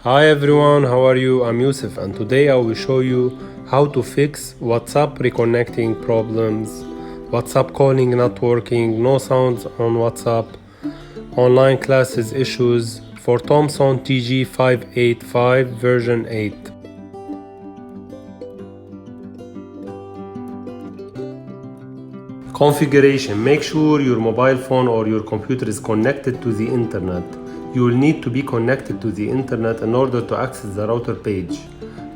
Hi everyone, how are you? I'm Yusuf and today I will show you how to fix WhatsApp reconnecting problems, WhatsApp calling not working, no sounds on WhatsApp, online classes issues for Thomson TG585 version 8. Configuration. Make sure your mobile phone or your computer is connected to the internet. You will need to be connected to the internet in order to access the router page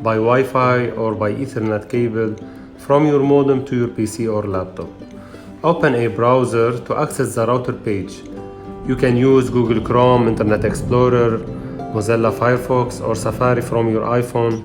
by Wi-Fi or by Ethernet cable from your modem to your PC or laptop. Open a browser to access the router page. You can use Google Chrome, Internet Explorer, Mozilla Firefox or Safari from your iPhone.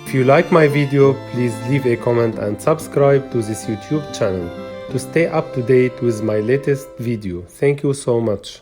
If you like my video, please leave a comment and subscribe to this YouTube channel to stay up to date with my latest video. Thank you so much.